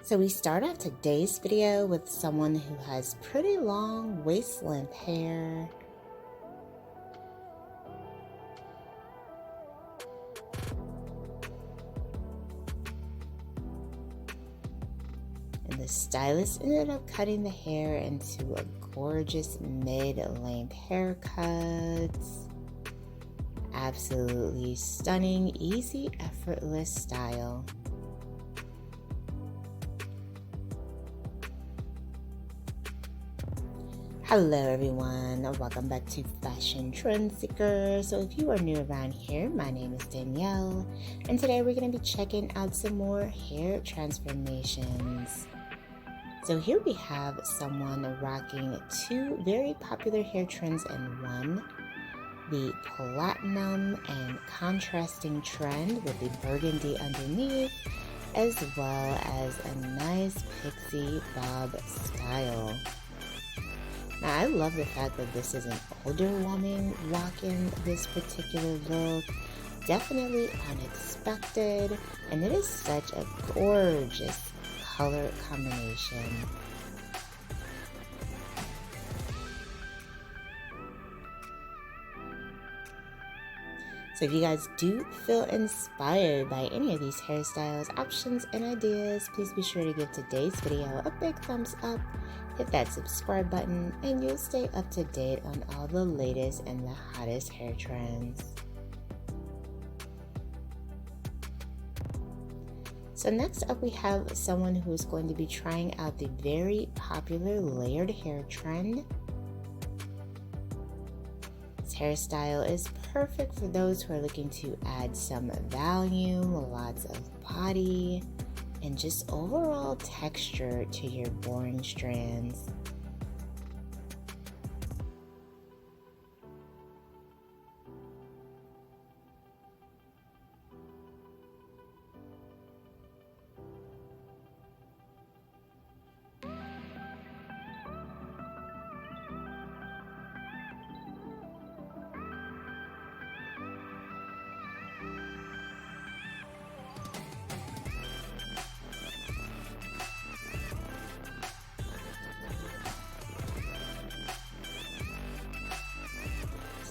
So we start off today's video with someone who has pretty long waist length hair. And the stylist ended up cutting the hair into a gorgeous mid-length haircut. Absolutely stunning, easy, effortless style. Hello everyone, welcome back to Fashion Trend Seeker. So if you are new around here, my name is Danielle, and today we're going to be checking out some more hair transformations. So here we have someone rocking two very popular hair trends in one, the platinum and contrasting trend with the burgundy underneath, as well as a nice pixie bob style. Now, I love the fact that this is an older woman rocking this particular look. Definitely unexpected, and it is such a gorgeous color combination. So if you guys do feel inspired by any of these hairstyles, options, and ideas, please be sure to give today's video a big thumbs up, hit that subscribe button, and you'll stay up to date on all the latest and the hottest hair trends. So next up we have someone who is going to be trying out the very popular layered hair trend. This hairstyle is perfect for those who are looking to add some volume, lots of body, and just overall texture to your boring strands.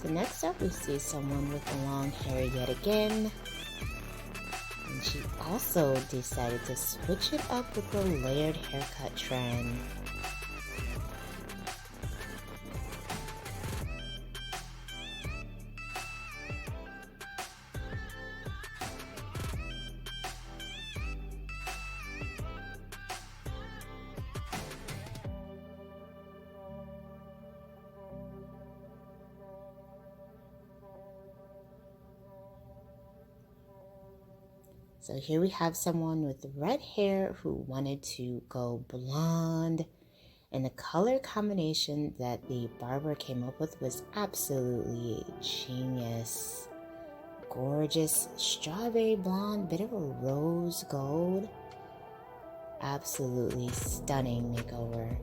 So next up we see someone with long hair yet again, and she also decided to switch it up with the layered haircut trend. So here we have someone with red hair who wanted to go blonde, and the color combination that the barber came up with was absolutely genius. Gorgeous strawberry blonde, bit of a rose gold. Absolutely stunning makeover.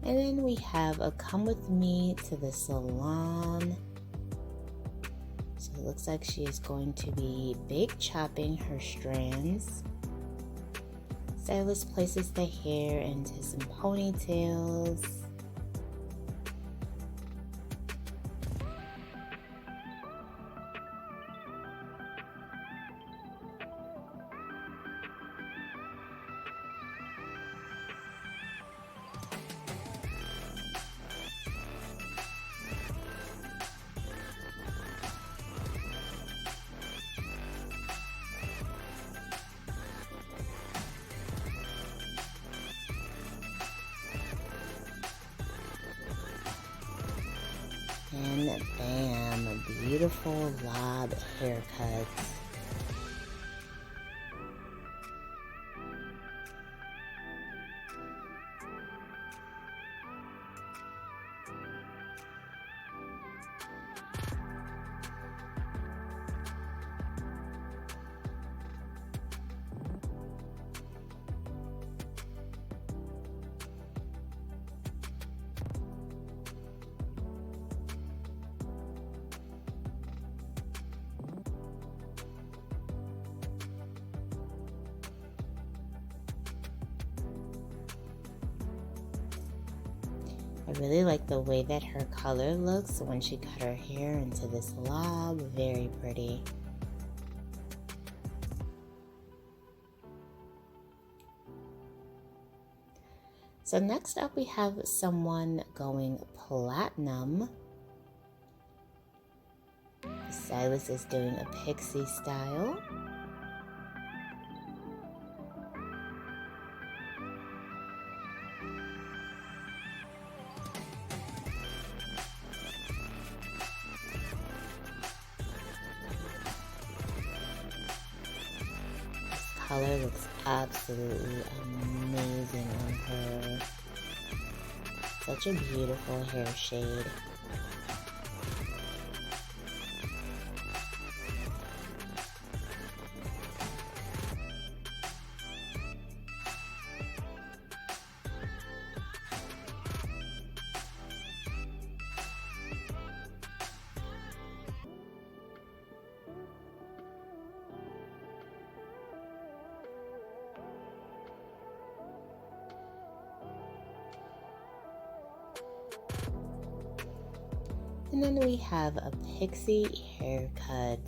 And then we have a come with me to the salon. So it looks like she is going to be big chopping her strands. Stylist places the hair into some ponytails. And bam, beautiful lob haircuts. I really like the way that her color looks when she cut her hair into this lob. Very pretty. So next up we have someone going platinum. The stylist is doing a pixie style. Color looks absolutely amazing on her. Such a beautiful hair shade. And then we have a pixie haircut.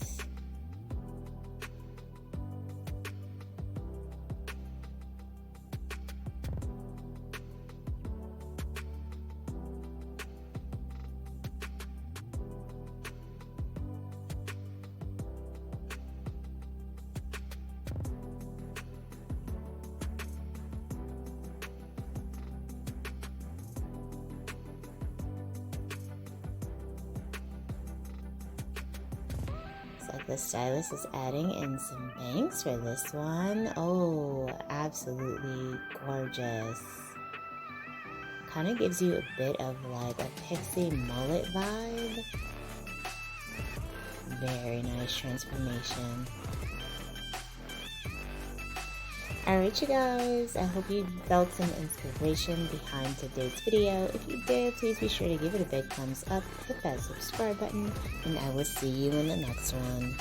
The stylist is adding in some bangs for this one. Oh, absolutely gorgeous. Kind of gives you a bit of like a pixie mullet vibe. Very nice transformation. Alright you guys, I hope you felt some inspiration behind today's video. If you did, please be sure to give it a big thumbs up, hit that subscribe button, and I will see you in the next one.